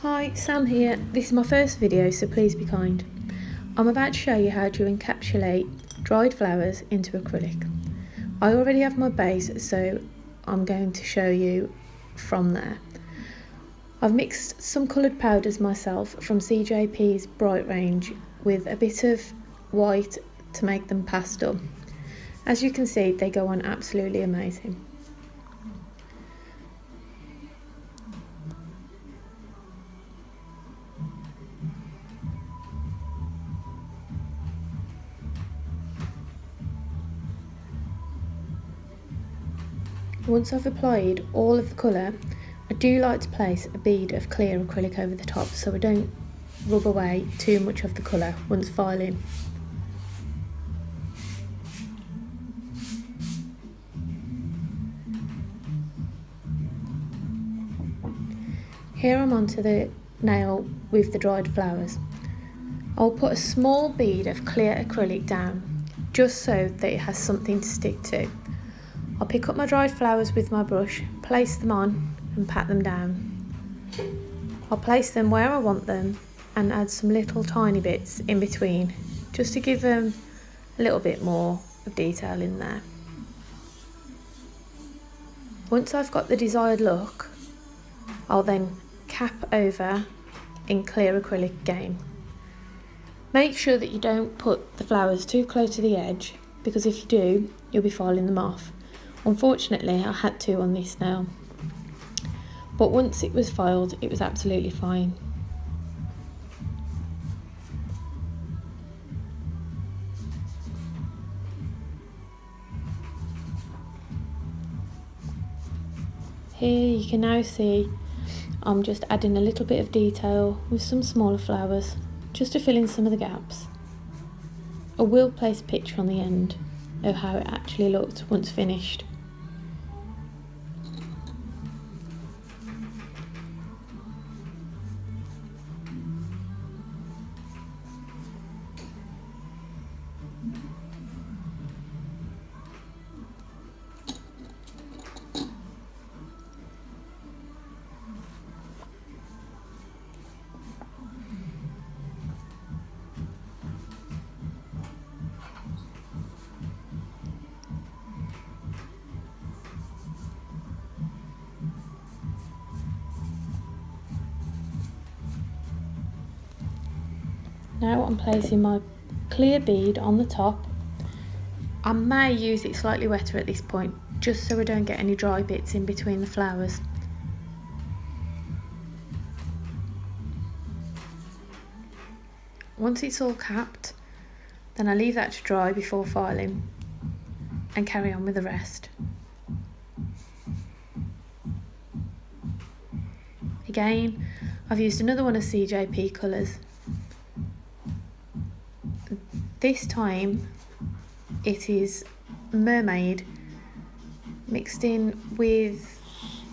Hi, Sam here. This is my first video, so please be kind. I'm about to show you how to encapsulate dried flowers into acrylic. I already have my base, so I'm going to show you from there. I've mixed some coloured powders myself from CJP's Bright range with a bit of white to make them pastel. As you can see, they go on absolutely amazing. Once I've applied all of the colour, I do like to place a bead of clear acrylic over the top so I don't rub away too much of the colour once filing. Here I'm onto the nail with the dried flowers. I'll put a small bead of clear acrylic down just so that it has something to stick to. I'll pick up my dried flowers with my brush, place them on and pat them down. I'll place them where I want them and add some little tiny bits in between just to give them a little bit more of detail in there. Once I've got the desired look, I'll then cap over in clear acrylic again. Make sure that you don't put the flowers too close to the edge, because if you do, you'll be filing them off. Unfortunately, I had to on this nail, but once it was filed, it was absolutely fine. Here you can now see I'm just adding a little bit of detail with some smaller flowers just to fill in some of the gaps. I will place a picture on the end of how it actually looked once finished. Now I'm placing my clear bead on the top. I may use it slightly wetter at this point, just so I don't get any dry bits in between the flowers. Once it's all capped, then I leave that to dry before filing and carry on with the rest. Again, I've used another one of CJP colours. This time it is Mermaid mixed in with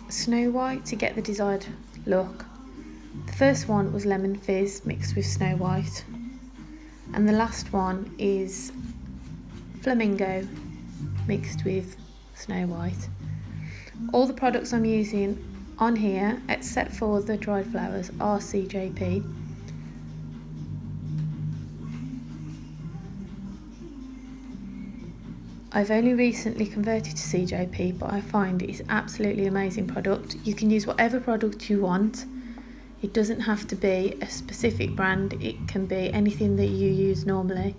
Snow White to get the desired look. The first one was Lemon Fizz mixed with Snow White, and the last one is Flamingo mixed with Snow White. All the products I'm using on here, except for the dried flowers, are CJP. I've only recently converted to CJP, but I find it's absolutely amazing product. You can use whatever product you want. It doesn't have to be a specific brand, it can be anything that you use normally.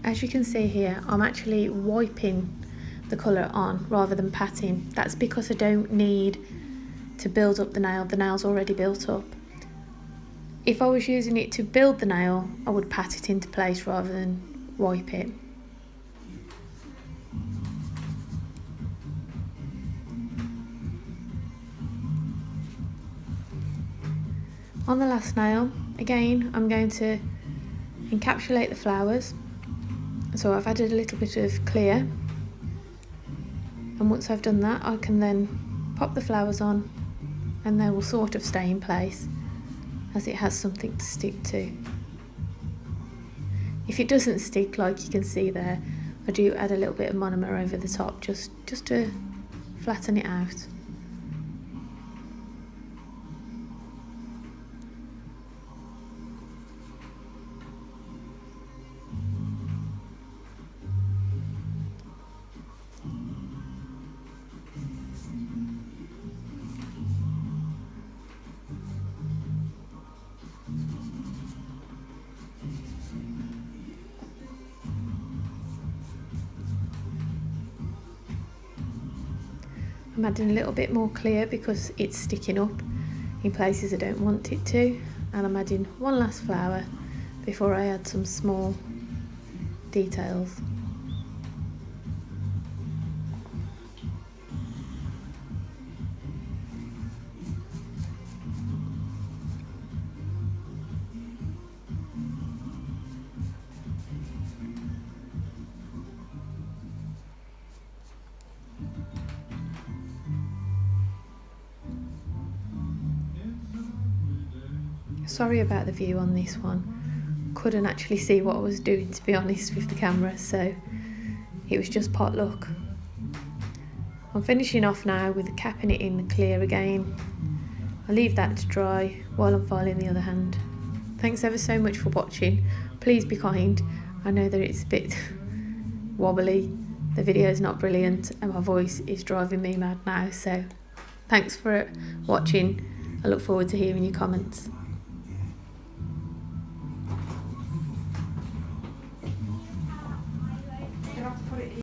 As you can see here, I'm actually wiping the colour on rather than patting. That's because I don't need to build up the nail. The nail's already built up. If I was using it to build the nail, I would pat it into place rather than wipe it. On the last nail, again, I'm going to encapsulate the flowers. So I've added a little bit of clear, and once I've done that I can then pop the flowers on and they will sort of stay in place as it has something to stick to. If it doesn't stick, like you can see there, I do add a little bit of monomer over the top just to flatten it out. I'm adding a little bit more clear because it's sticking up in places I don't want it to, and I'm adding one last flower before I add some small details. Sorry about the view on this one. Couldn't actually see what I was doing, to be honest, with the camera, so it was just pot luck. I'm finishing off now with capping it in the clear again. I'll leave that to dry while I'm filing the other hand. Thanks ever so much for watching. Please be kind. I know that it's a bit wobbly, the video is not brilliant, and my voice is driving me mad now, so thanks for watching. I look forward to hearing your comments.